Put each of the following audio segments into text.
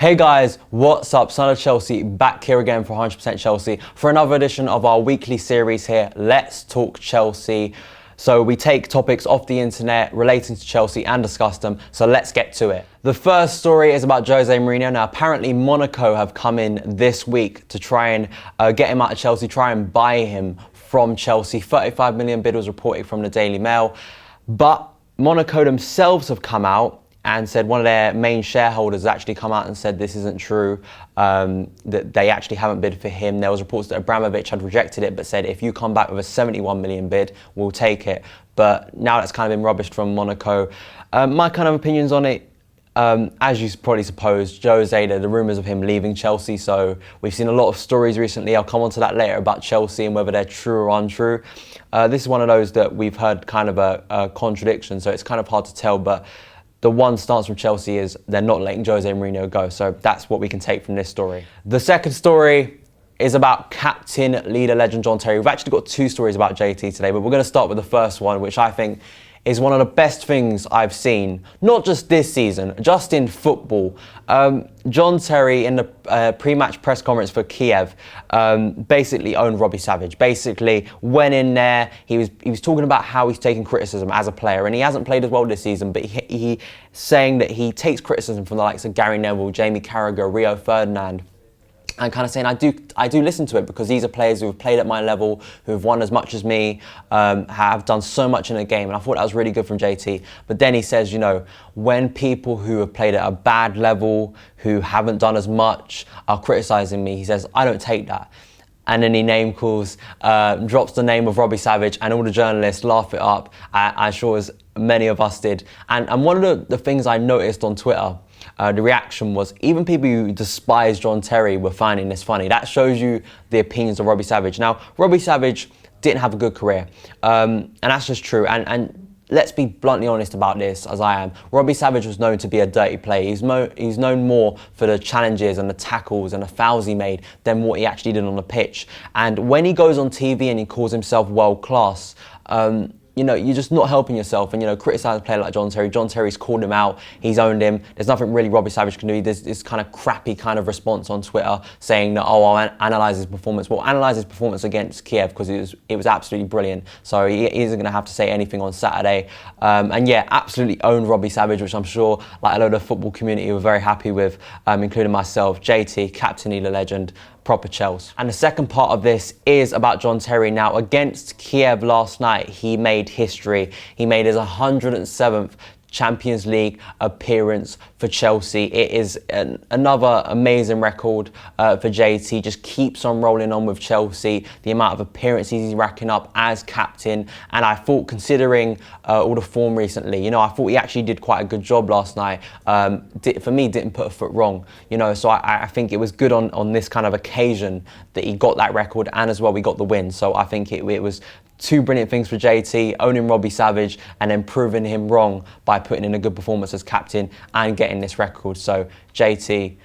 Hey guys, what's up? Son of Chelsea back here again for 100% Chelsea for another edition of our weekly series here, Let's Talk Chelsea. So we take topics off the internet relating to Chelsea and discuss them, so let's get to it. The first story is about Jose Mourinho. Now apparently Monaco have come in this week to try and get him out of Chelsea, try and buy him from Chelsea. 35 million bid was reported from the Daily Mail, but Monaco themselves have come out and said one of their main shareholders has actually come out and said this isn't true, that they actually haven't bid for him. There was reports that Abramovich had rejected it but said if you come back with a 71 million bid, we'll take it. But now that's kind of been rubbished from Monaco. My kind of opinions on it, as you probably suppose, Jose, the rumours of him leaving Chelsea, so we've seen a lot of stories recently. I'll come on to that later about Chelsea and whether they're true or untrue. This is one of those that we've heard kind of a contradiction, so it's kind of hard to tell, but the one stance from Chelsea is they're not letting Jose Mourinho go. So that's what we can take from this story. The second story is about captain, leader, legend John Terry. We've actually got two stories about JT today, but we're going to start with the first one, which I think is one of the best things I've seen, not just this season, just in football. John Terry, in the pre-match press conference for Kiev, basically owned Robbie Savage. Basically went in there, he was talking about how he's taking criticism as a player, and he hasn't played as well this season, but he saying that he takes criticism from the likes of Gary Neville, Jamie Carragher, Rio Ferdinand, and kind of saying, I do listen to it because these are players who have played at my level, who have won as much as me, have done so much in a game. And I thought that was really good from JT. But then he says, you know, when people who have played at a bad level, who haven't done as much, are criticising me, he says, I don't take that. And then he name calls, drops the name of Robbie Savage, and all the journalists laugh it up, I'm sure as many of us did. And one of the things I noticed on Twitter, the reaction was even people who despise John Terry were finding this funny. That shows you the opinions of Robbie Savage. Now, Robbie Savage didn't have a good career, and that's just true. And let's be bluntly honest about this, as I am. Robbie Savage was known to be a dirty player. He's known more for the challenges and the tackles and the fouls he made than what he actually did on the pitch. And when he goes on TV and he calls himself world class, you know, you're just not helping yourself. And, you know, criticise a player like John Terry. John Terry's called him out. He's owned him. There's nothing really Robbie Savage can do. There's this kind of crappy kind of response on Twitter saying that, oh, I'll analyse his performance. Well, analyse his performance against Kiev because it was absolutely brilliant. So he isn't going to have to say anything on Saturday. And yeah, absolutely owned Robbie Savage, which I'm sure like a lot of the football community were very happy with, including myself. JT, captain, leader, legend, proper Chelsea. And the second part of this is about John Terry. Now, against Kiev last night, he made history. He made his 107th Champions League appearance for Chelsea. It is another amazing record for JT. Just keeps on rolling on with Chelsea. The amount of appearances he's racking up as captain. And I thought, considering all the form recently, you know, I thought he actually did quite a good job last night. For me, didn't put a foot wrong. You know, so I think it was good on this kind of occasion that he got that record, and as well we got the win. So I think it was two brilliant things for JT, owning Robbie Savage and then proving him wrong by putting in a good performance as captain and getting this record. So JT,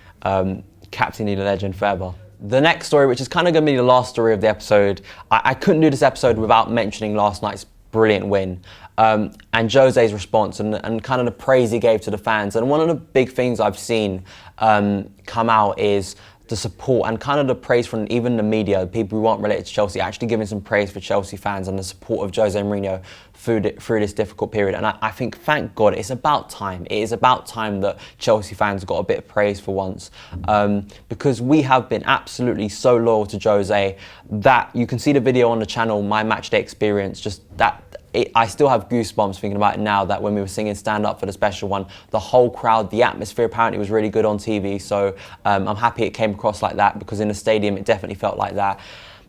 captain, leader, legend forever. The next story, which is kind of going to be the last story of the episode, I couldn't do this episode without mentioning last night's brilliant win and Jose's response and kind of the praise he gave to the fans. And one of the big things I've seen come out is the support and kind of the praise from even the media, people who aren't related to Chelsea, actually giving some praise for Chelsea fans and the support of Jose Mourinho through this difficult period. And I think, thank God, it's about time. It is about time that Chelsea fans got a bit of praise for once, because we have been absolutely so loyal to Jose that you can see the video on the channel, My Matchday Experience, just that. I still have goosebumps thinking about it now, that when we were singing Stand Up for the special one, the whole crowd, the atmosphere apparently was really good on TV. So I'm happy it came across like that, because in the stadium it definitely felt like that.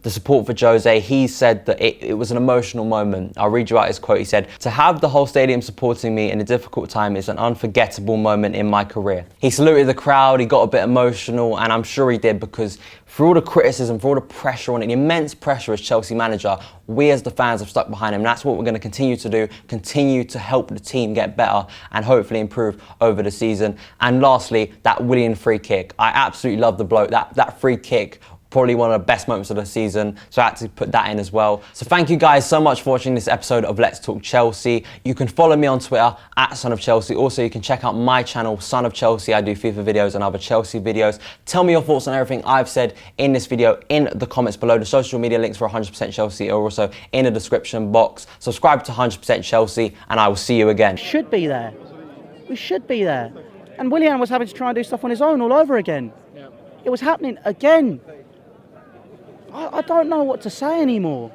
The support for Jose, he said that it was an emotional moment. I'll read you out his quote. He said, "To have the whole stadium supporting me in a difficult time is an unforgettable moment in my career." He saluted the crowd, he got a bit emotional, and I'm sure he did, because for all the criticism, for all the pressure on it, the immense pressure as Chelsea manager, we as the fans have stuck behind him. And that's what we're going to continue to do, continue to help the team get better and hopefully improve over the season. And lastly, that Willian free kick. I absolutely love the bloke. That free kick probably one of the best moments of the season, so I had to put that in as well. So thank you guys so much for watching this episode of Let's Talk Chelsea. You can follow me on Twitter at Son of Chelsea. Also, you can check out my channel, Son of Chelsea. I do FIFA videos and other Chelsea videos. Tell me your thoughts on everything I've said in this video in the comments below. The social media links for 100% Chelsea are also in the description box. Subscribe to 100% Chelsea, and I will see you again. Should be there. We should be there. And Willian was having to try and do stuff on his own all over again. It was happening again. I don't know what to say anymore.